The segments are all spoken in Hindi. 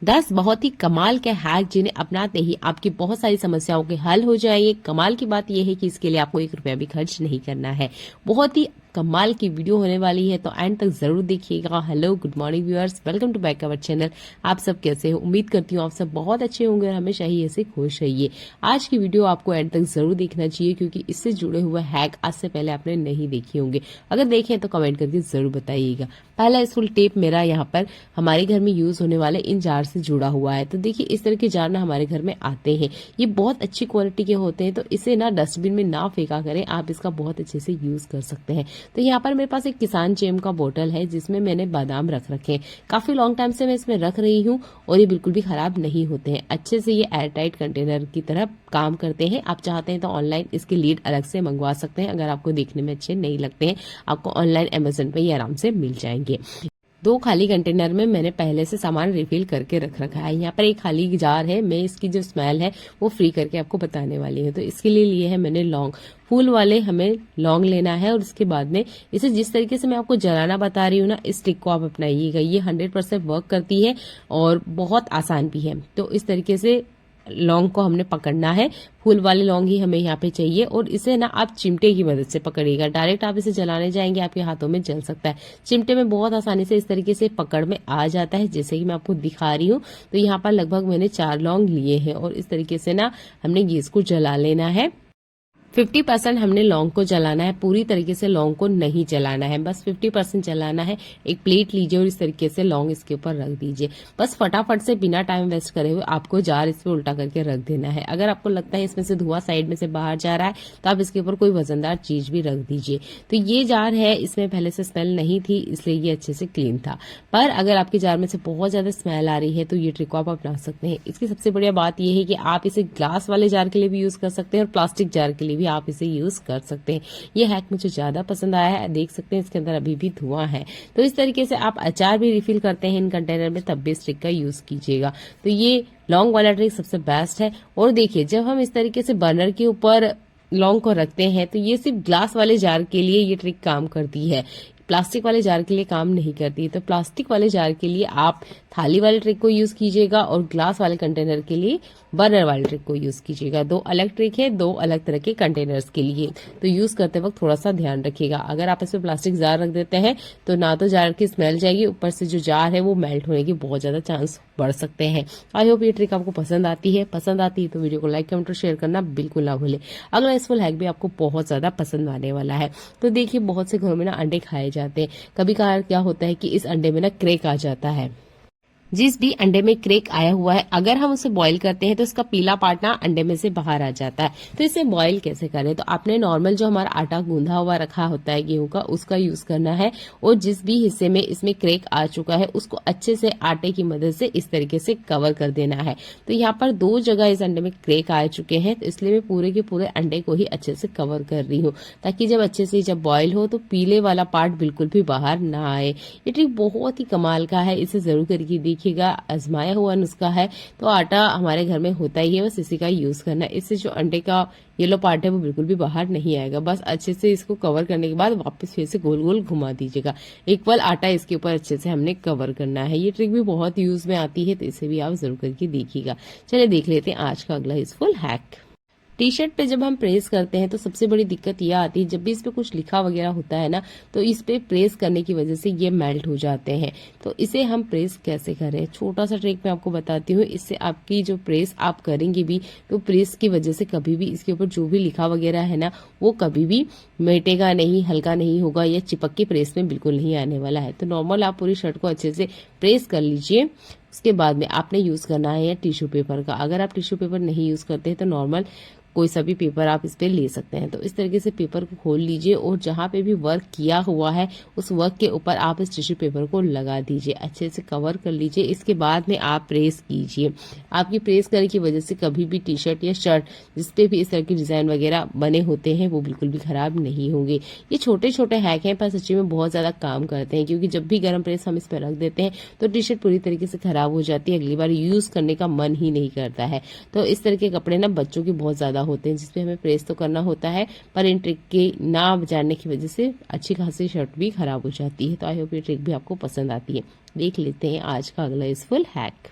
10 बहुत ही कमाल के हैक जिन्हें अपनाते ही आपकी बहुत सारी समस्याओं के हल हो जाएंगे। कमाल की बात यह है कि इसके लिए आपको 1 रुपया भी खर्च नहीं करना है। बहुत ही कमाल की वीडियो होने वाली है, तो एंड तक जरूर देखिएगा। Hello, good morning viewers, welcome to back our channel. आप सब कैसे हो? उम्मीद करती हूँ आप सब बहुत अच्छे होंगे और हमेशा ही ऐसे खुश रहिए। आज की वीडियो आपको एंड तक जरूर देखना चाहिए क्योंकि इससे जुड़े हुए हैक आज से पहले आपने नहीं देखे होंगे। अगर देखें तो कमेंट करके जरूर बताइएगा। पहला स्कूल टेप मेरा यहाँ पर हमारे घर में यूज होने वाले इन जार से जुड़ा हुआ है। तो देखिए, इस तरह के जार ना हमारे घर में आते हैं। ये बहुत अच्छी क्वालिटी के होते हैं, तो इसे ना डस्टबिन में ना फेंका करें, आप इसका बहुत अच्छे से यूज कर सकते हैं। तो यहाँ पर मेरे पास एक किसान जेम का बोतल है जिसमें मैंने बादाम रख रखे हैं। काफी लॉन्ग टाइम से मैं इसमें रख रही हूँ और ये बिल्कुल भी खराब नहीं होते हैं। अच्छे से ये एयरटाइट कंटेनर की तरह काम करते हैं। आप चाहते हैं तो ऑनलाइन इसके लीड अलग से मंगवा सकते हैं। अगर आपको देखने में अच्छे नहीं लगते हैं, आपको ऑनलाइन अमेजन पे ये आराम से मिल जाएंगे। 2 खाली कंटेनर में मैंने पहले से सामान रिफिल करके रख रखा है। यहाँ पर एक खाली जार है, मैं इसकी जो स्मेल है वो फ्री करके आपको बताने वाली हूँ। तो इसके लिए है मैंने लौंग, फूल वाले हमें लौंग लेना है और उसके बाद में इसे जिस तरीके से मैं आपको जलाना बता रही हूँ ना, इस ट्रिक को आप अपनाइएगा। ये 100% वर्क करती है और बहुत आसान भी है। तो इस तरीके से लौंग को हमने पकड़ना है। फूल वाले लौंग ही हमें यहाँ पे चाहिए और इसे ना आप चिमटे की मदद से पकड़िएगा। डायरेक्ट आप इसे जलाने जाएंगे, आपके हाथों में जल सकता है। चिमटे में बहुत आसानी से इस तरीके से पकड़ में आ जाता है, जैसे कि मैं आपको दिखा रही हूँ। तो यहाँ पर लगभग मैंने 4 लौंग लिए हैं और इस तरीके से ना हमने गैस को जला लेना है। 50% हमने लौंग को जलाना है, पूरी तरीके से लौंग को नहीं जलाना है, बस 50% जलाना है। एक प्लेट लीजिए और इस तरीके से लौंग इसके ऊपर रख दीजिए। बस फटाफट से बिना टाइम वेस्ट करे हुए आपको जार इस पे उल्टा करके रख देना है। अगर आपको लगता है इसमें से धुआं साइड में से बाहर जा रहा है तो आप इसके ऊपर कोई वजनदार चीज भी रख दीजिए। तो ये जार है, इसमें पहले से स्मेल नहीं थी इसलिए ये अच्छे से क्लीन था। पर अगर आपके जार में से बहुत ज्यादा स्मेल आ रही है तो ये ट्रिक को आप अपना सकते हैं। इसकी सबसे बढ़िया बात यह है कि आप इसे ग्लास वाले जार के लिए भी यूज कर सकते हैं और प्लास्टिक जार के लिए भी आप इसे यूज कर सकते हैं। ये हैक मुझे ज्यादा पसंद आया है। देख सकते हैं इसके अंदर अभी भी धुआं है। तो इस तरीके से आप अचार भी रिफिल करते हैं इन कंटेनर में, तब भी इस ट्रिक का यूज कीजिएगा। तो ये लौंग वाला ट्रिक सबसे बेस्ट है। और देखिए, जब हम इस तरीके से बर्नर के ऊपर लौंग को रखते हैं तो ये सिर्फ ग्लास वाले जार के लिए ये ट्रिक काम करती है, प्लास्टिक वाले जार के लिए काम नहीं करती। तो प्लास्टिक वाले जार के लिए आप थाली वाले ट्रिक को यूज कीजिएगा और ग्लास वाले कंटेनर के लिए बर्नर वाले ट्रिक को यूज कीजिएगा। 2 अलग ट्रिक है, 2 अलग तरह के कंटेनर्स के लिए। तो यूज करते वक्त थोड़ा सा ध्यान रखिएगा। अगर आप इसमें प्लास्टिक जार रख देते हैं तो ना तो जार की स्मेल जाएगी, ऊपर से जो जार है वो मेल्ट होने की बहुत ज्यादा चांस बढ़ सकते हैं। आई होप ये ट्रिक आपको पसंद आती है। पसंद आती है तो वीडियो को लाइक, कमेंट और शेयर करना बिल्कुल ना भूलें। अगला यूजफुल हैक भी आपको बहुत ज्यादा पसंद आने वाला है। तो देखिए, बहुत से घरों में ना अंडे खाए जाते हैं। कभी कभार क्या होता है कि इस अंडे में ना क्रैक आ जाता है। जिस भी अंडे में क्रैक आया हुआ है, अगर हम उसे बॉईल करते हैं तो इसका पीला पार्ट ना अंडे में से बाहर आ जाता है। तो इसे बॉईल कैसे करें? तो आपने नॉर्मल जो हमारा आटा गूंधा हुआ रखा होता है गेहूं का, उसका यूज करना है और जिस भी हिस्से में इसमें क्रैक आ चुका है उसको अच्छे से आटे की मदद से इस तरीके से कवर कर देना है। तो यहाँ पर 2 जगह इस अंडे में क्रैक आ चुके हैं, तो इसलिए मैं पूरे के पूरे अंडे को ही अच्छे से कवर कर रही हूँ ताकि जब अच्छे से जब बॉईल हो तो पीले वाला पार्ट बिल्कुल भी बाहर ना आए। ये ट्रिक बहुत ही कमाल का है, इसे जरूर करके देखिएगा। आजमाया हुआ नुस्खा है। तो आटा हमारे घर में होता ही है, बस इसी का यूज करना है। इससे जो अंडे का येलो पार्ट है वो बिल्कुल भी बाहर नहीं आएगा। बस अच्छे से इसको कवर करने के बाद वापस फिर से गोल गोल घुमा दीजिएगा। एक पल आटा इसके ऊपर अच्छे से हमने कवर करना है। ये ट्रिक भी बहुत यूज में आती है, तो इसे भी आप जरूर करके देखिएगा। चलिए देख लेते हैं आज का अगला यूजफुल हैक। टी शर्ट पे जब हम प्रेस करते हैं तो सबसे बड़ी दिक्कत यह आती है, जब भी इस पे कुछ लिखा वगैरह होता है ना, तो इस पे प्रेस करने की वजह से ये मेल्ट हो जाते हैं। तो इसे हम प्रेस कैसे करें? छोटा सा ट्रिक मैं आपको बताती हूँ। इससे आपकी जो प्रेस आप करेंगे भी तो प्रेस की वजह से कभी भी इसके ऊपर जो भी लिखा वगैरह है ना, वो कभी भी मिटेगा नहीं, हल्का नहीं होगा या चिपक के प्रेस में बिल्कुल नहीं आने वाला है। तो नॉर्मल आप पूरी शर्ट को अच्छे से प्रेस कर लीजिए। उसके बाद में आपने यूज करना है या टिश्यू पेपर का। अगर आप टिश्यू पेपर नहीं यूज करते हैं तो नॉर्मल कोई सा भी पेपर आप इस पे ले सकते हैं। तो इस तरीके से पेपर को खोल लीजिए और जहां पे भी वर्क किया हुआ है उस वर्क के ऊपर आप इस टिश्यू पेपर को लगा दीजिए, अच्छे से कवर कर लीजिए। इसके बाद में आप प्रेस कीजिए। आपकी प्रेस करने की वजह से कभी भी टी शर्ट या शर्ट जिसपे भी इस तरह के डिजाइन वगैरह बने होते हैं वो बिल्कुल भी खराब नहीं होंगे। ये छोटे छोटे हैक हैं पर सच्ची में बहुत ज्यादा काम करते हैं, क्योंकि जब भी गर्म प्रेस हम इस पर रख देते हैं तो टी शर्ट पूरी तरीके से खराब हो जाती है, अगली बार यूज करने का मन ही नहीं करता है। तो इस तरह के कपड़े ना बच्चों के बहुत ज्यादा होते हैं जिसपे हमें प्रेस तो करना होता है, पर इन ट्रिक के ना जानने की वजह से अच्छी खासी शर्ट भी खराब हो जाती है। तो आई होप ये ट्रिक भी आपको पसंद आती है। देख लेते हैं आज का अगला यूजफुल हैक।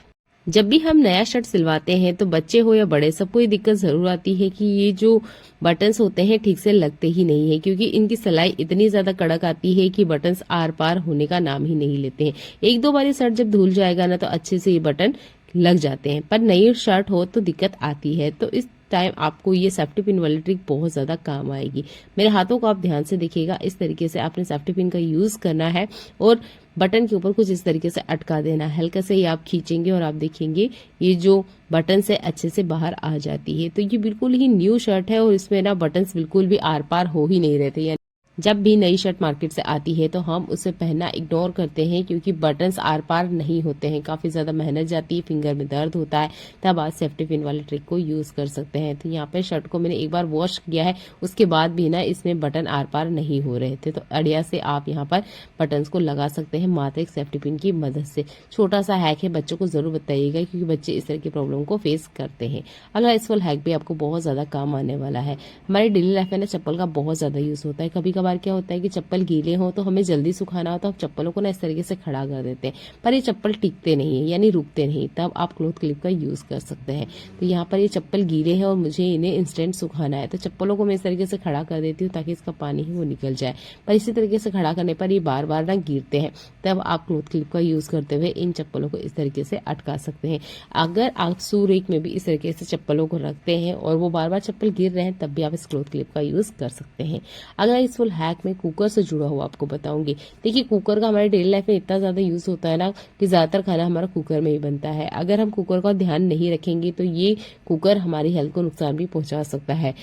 जब भी हम नया शर्ट सिलवाते हैं तो बच्चे हो या बड़े सबको ये दिक्कत जरूर आती है कि ये जो बटन्स होते हैं ठीक से लगते ही नहीं है, क्योंकि इनकी सिलाई इतनी ज्यादा कड़क आती है कि बटन्स आर पार होने का नाम ही नहीं लेते हैं। एक दो बार ये शर्ट जब धुल जाएगा ना तो अच्छे से ये बटन लग जाते हैं, पर नई शर्ट हो तो दिक्कत आती है। तो इस टाइम आपको ये सेफ्टी पिन वाली ट्रिक बहुत ज्यादा काम आएगी। मेरे हाथों को आप ध्यान से देखिएगा, इस तरीके से आपने सेफ्टी पिन का यूज करना है और बटन के ऊपर कुछ इस तरीके से अटका देना है। हल्का से ही आप खींचेंगे और आप देखेंगे ये जो बटन से अच्छे से बाहर आ जाती है। तो ये बिल्कुल ही न्यू शर्ट है और इसमें ना बटन्स बिल्कुल भी आर पार हो ही नहीं रहते। जब भी नई शर्ट मार्केट से आती है तो हम उसे पहनना इग्नोर करते हैं, क्योंकि बटन्स आर पार नहीं होते हैं, काफी ज्यादा मेहनत जाती है, फिंगर में दर्द होता है। तब आप सेफ्टी पिन वाले ट्रिक को यूज कर सकते हैं। तो यहाँ पे शर्ट को मैंने एक बार वॉश किया है, उसके बाद भी ना इसमें बटन आर पार नहीं हो रहे थे। तो अड़िया से आप यहाँ पर बटन्स को लगा सकते हैं मात्र एक सेफ्टी पिन की मदद से। छोटा सा हैक है, बच्चों को जरूर बताइएगा, क्योंकि बच्चे इस तरह की प्रॉब्लम को फेस करते हैं। अगला इस वाला हैक भी आपको बहुत ज्यादा काम आने वाला है। हमारी डेली लाइफ में ना चप्पल का बहुत ज्यादा यूज होता है। कभी कभार क्या होता है कि चप्पल गीले हो तो हमें जल्दी सुखाना हो तो आप चप्पलों को ना इस तरीके से खड़ा कर देते हैं, पर ये चप्पल टिकते नहीं है, यानी रुकते नहीं। तब आप क्लॉथ क्लिप का यूज कर सकते हैं। तो यहाँ पर ये चप्पल गीले हैं और मुझे इन्हें इंस्टेंट सुखाना है, तो चप्पलों को मैं इस तरीके से खड़ा कर देती हूँ ताकि इसका पानी ही वो निकल जाए। पर इसी तरीके से खड़ा करने पर ये बार बार ना गिरते हैं। तब आप क्लॉथ क्लिप का यूज करते हुए इन चप्पलों को इस तरीके से अटका सकते हैं। अगर आप शू रैक में भी इस तरीके से चप्पलों को रखते हैं और वो बार बार चप्पल गिर रहे हैं, तब भी आप इस क्लॉथ क्लिप का यूज कर सकते हैं। अगर इस फुल हैक में कुकर से जुड़ा हुआ आपको बताऊंगी। देखिए, कुकर का हमारे डेली लाइफ में इतना ज्यादा यूज होता है ना कि ज्यादातर खाना हमारा कुकर में ही बनता है। अगर हम कुकर का ध्यान नहीं रखेंगे तो ये कुकर हमारी हेल्थ को नुकसान भी पहुंचा सकता है।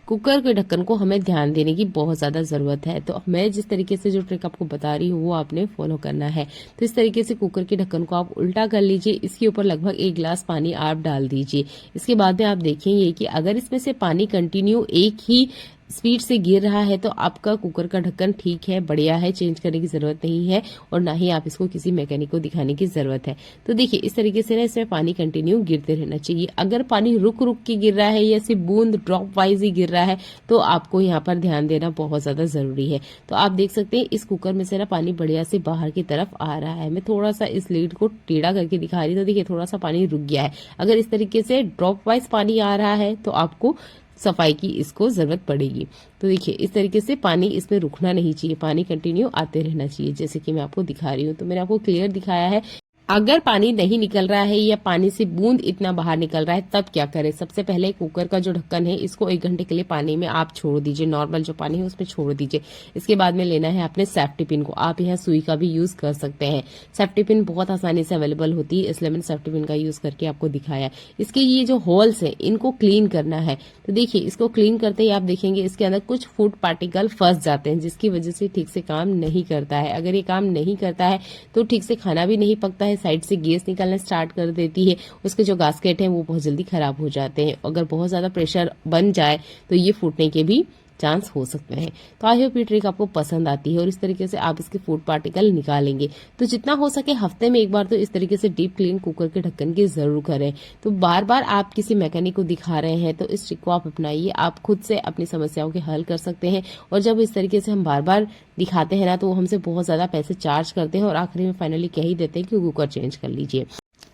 कुकर के ढक्कन को हमें ध्यान देने की बहुत ज्यादा जरूरत है। तो मैं जिस तरीके से जो ट्रिक आपको बता रही हूँ वो आपने फॉलो करना है। तो इस तरीके से कुकर के ढक्कन को आप उल्टा कर लीजिए, इसके ऊपर लगभग 1 गिलास पानी आप डाल दीजिए। इसके बाद में आप देखेंगे कि अगर इसमें से पानी कंटिन्यू एक ही स्पीड से गिर रहा है तो आपका कुकर का ढक्कन ठीक है, बढ़िया है, चेंज करने की जरूरत नहीं है और ना ही आप इसको किसी मैकेनिक को दिखाने की जरूरत है। तो देखिए, इस तरीके से ना इसमें पानी कंटिन्यू गिरते रहना चाहिए। अगर पानी रुक रुक के गिर रहा है या सिर्फ बूंद ड्रॉप वाइज ही गिर रहा है तो आपको यहाँ पर ध्यान देना बहुत ज्यादा जरूरी है। तो आप देख सकते हैं इस कुकर में से ना पानी बढ़िया से बाहर की तरफ आ रहा है। मैं थोड़ा सा इस लीड को टेढ़ा करके दिखा रही हूँ, तो देखिए थोड़ा सा पानी रुक गया है। अगर इस तरीके से ड्रॉप वाइज पानी आ रहा है तो आपको सफाई की इसको जरूरत पड़ेगी। तो देखिए, इस तरीके से पानी इसमें रुकना नहीं चाहिए, पानी कंटिन्यू आते रहना चाहिए, जैसे कि मैं आपको दिखा रही हूँ। तो मैंने आपको क्लियर दिखाया है। अगर पानी नहीं निकल रहा है या पानी से बूंद इतना बाहर निकल रहा है तब क्या करें? सबसे पहले कुकर का जो ढक्कन है इसको 1 घंटे के लिए पानी में आप छोड़ दीजिए, नॉर्मल जो पानी है उसमें छोड़ दीजिए। इसके बाद में लेना है अपने सेफ्टी पिन को। आप यहाँ सुई का भी यूज कर सकते हैं। सेफ्टी पिन बहुत आसानी से अवेलेबल होती है, इसलिए मैंने सेफ्टी पिन का यूज करके आपको दिखाया। इसके ये जो होल्स है इनको क्लीन करना है। तो देखिए, इसको क्लीन करते ही आप देखेंगे इसके अंदर कुछ फूड पार्टिकल फंस जाते हैं, जिसकी वजह से ठीक से काम नहीं करता है। अगर ये काम नहीं करता है तो ठीक से खाना भी नहीं पकता है, साइड से गैस निकलना स्टार्ट कर देती है, उसके जो गास्केट है वो बहुत जल्दी खराब हो जाते हैं। अगर बहुत ज्यादा प्रेशर बन जाए तो ये फूटने के भी चांस हो सकते हैं। तो आई होप ये ट्रिक आपको पसंद आती है और इस तरीके से आप इसके फूड पार्टिकल निकालेंगे। तो जितना हो सके हफ्ते में एक बार तो इस तरीके से डीप क्लीन कुकर के ढक्कन की जरूर करें। तो बार बार आप किसी मैकेनिक को दिखा रहे हैं तो इस ट्रिक को आप अपनाइए, आप खुद से अपनी समस्याओं के हल कर सकते हैं। और जब इस तरीके से हम बार बार दिखाते हैं ना तो वो हमसे बहुत ज्यादा पैसे चार्ज करते हैं और आखिरी में फाइनली कह ही देते हैं कि कुकर चेंज कर लीजिए।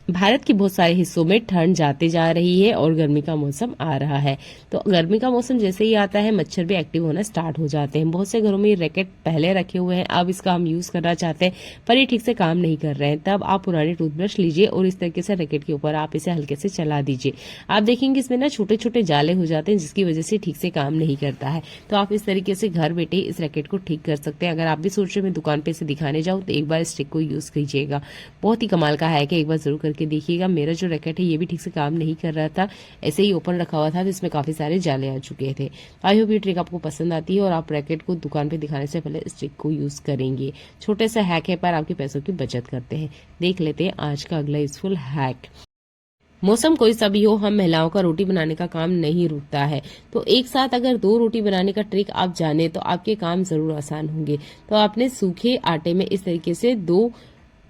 भारत के बहुत सारे हिस्सों में ठंड जाते जा रही है और गर्मी का मौसम आ रहा है। तो गर्मी का मौसम जैसे ही आता है मच्छर भी एक्टिव होना स्टार्ट हो जाते हैं। बहुत से घरों में रैकेट पहले रखे हुए हैं, अब इसका हम यूज करना चाहते हैं पर ये ठीक से काम नहीं कर रहे हैं। तब आप पुरानी टूथब्रश लीजिए और इस तरीके से रैकेट के ऊपर आप इसे हल्के से चला दीजिए। आप देखेंगे इसमें ना छोटे छोटे जाले हो जाते हैं, जिसकी वजह से ठीक से काम नहीं करता है। तो आप इस तरीके से घर बैठे इस रैकेट को ठीक कर सकते हैं। अगर आप भी सोच रहे हैं मैं दुकान पे इसे दिखाने जाऊँ तो एक बार इस ट्रिक को यूज कीजिएगा, बहुत ही कमाल का है कि एक बार जरूर करके देखिएगा। मेरा जो रैकेट है ये भी ठीक से काम नहीं कर रहा था, ऐसे ही ओपन रखा हुआ था तो इसमें काफी सारे जाले आ चुके थे। आई होप ये ट्रिक आपको पसंद आती है और आप रैकेट को दुकान पे दिखाने से पहले इस ट्रिक को यूज करेंगे। छोटे सा हैक है पर आपके पैसों की बचत करते हैं। देख लेते हैं आज का अगला यूजफुल हैक। मौसम कोई सा भी हो, हम महिलाओं का रोटी बनाने का काम नहीं रुकता है। तो एक साथ अगर 2 रोटी बनाने का ट्रिक आप जाने तो आपके काम जरूर आसान होंगे। तो आपने सूखे आटे में इस तरीके से 2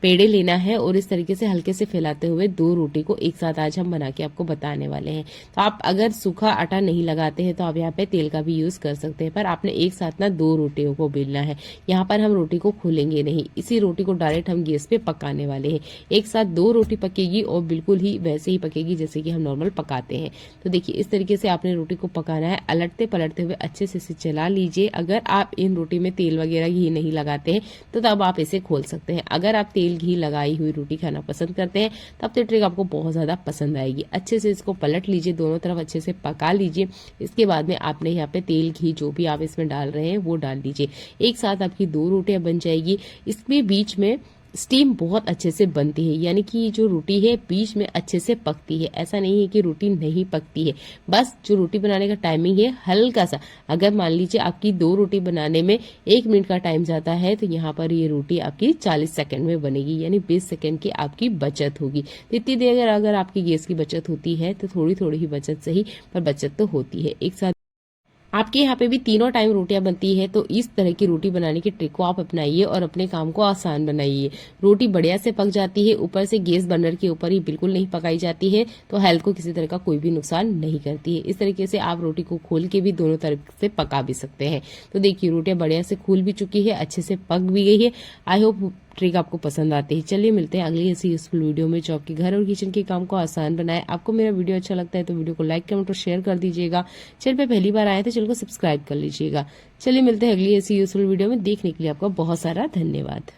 पेड़े लेना है और इस तरीके से हल्के से फैलाते हुए 2 रोटी को एक साथ आज हम बना के आपको बताने वाले हैं। तो आप अगर सूखा आटा नहीं लगाते हैं तो आप यहाँ पे तेल का भी यूज कर सकते हैं, पर आपने एक साथ ना 2 रोटियों को बेलना है। यहाँ पर हम रोटी को खोलेंगे नहीं, इसी रोटी को डायरेक्ट हम गैस पे पकाने वाले हैं। एक साथ 2 रोटी पकेगी और बिल्कुल ही वैसे ही पकेगी जैसे कि हम नॉर्मल पकाते हैं। तो देखिए इस तरीके से आपने रोटी को पकाना है, अलटते पलटते हुए अच्छे से इसे चला लीजिए। अगर आप इन रोटी में तेल वगैरह घी नहीं लगाते हैं तो तब आप इसे खोल सकते हैं। अगर आप तेल घी लगाई हुई रोटी खाना पसंद करते हैं तब तो ट्रिक आपको बहुत ज्यादा पसंद आएगी। अच्छे से इसको पलट लीजिए, दोनों तरफ अच्छे से पका लीजिए। इसके बाद में आपने यहाँ पे तेल घी जो भी आप इसमें डाल रहे हैं वो डाल दीजिए। एक साथ आपकी 2 रोटियां बन जाएगी। इसमें बीच में स्टीम बहुत अच्छे से बनती है, यानी कि जो रोटी है बीच में अच्छे से पकती है। ऐसा नहीं है कि रोटी नहीं पकती है, बस जो रोटी बनाने का टाइमिंग है हल्का सा, अगर मान लीजिए आपकी 2 रोटी बनाने में 1 मिनट का टाइम जाता है तो यहाँ पर ये रोटी आपकी 40 सेकंड में बनेगी, यानी 20 सेकंड की आपकी बचत होगी। तो इतनी देर अगर आपकी गैस की बचत होती है तो थोड़ी थोड़ी ही बचत सही पर बचत तो होती है। एक साथ आपके यहाँ पे भी तीनों टाइम रोटियां बनती है, तो इस तरह की रोटी बनाने की ट्रिक को आप अपनाइए और अपने काम को आसान बनाइए। रोटी बढ़िया से पक जाती है, ऊपर से गैस बर्नर के ऊपर ही बिल्कुल नहीं पकाई जाती है, तो हेल्थ को किसी तरह का कोई भी नुकसान नहीं करती है। इस तरीके से आप रोटी को खोल के भी दोनों तरफ से पका भी सकते हैं। तो देखिए रोटियां बढ़िया से खुल भी चुकी है, अच्छे से पक भी गई है। आई होप ट्रिक आपको पसंद आती है। चलिए मिलते हैं अगली ऐसी यूजफुल वीडियो में जो आपके घर और किचन के काम को आसान बनाए। आपको मेरा वीडियो अच्छा लगता है तो वीडियो को लाइक कमेंट और शेयर कर दीजिएगा। चैनल पे पहली बार आए तो चैनल को सब्सक्राइब कर लीजिएगा। चलिए मिलते हैं अगली ऐसी यूजफुल वीडियो में। देखने के लिए आपका बहुत सारा धन्यवाद।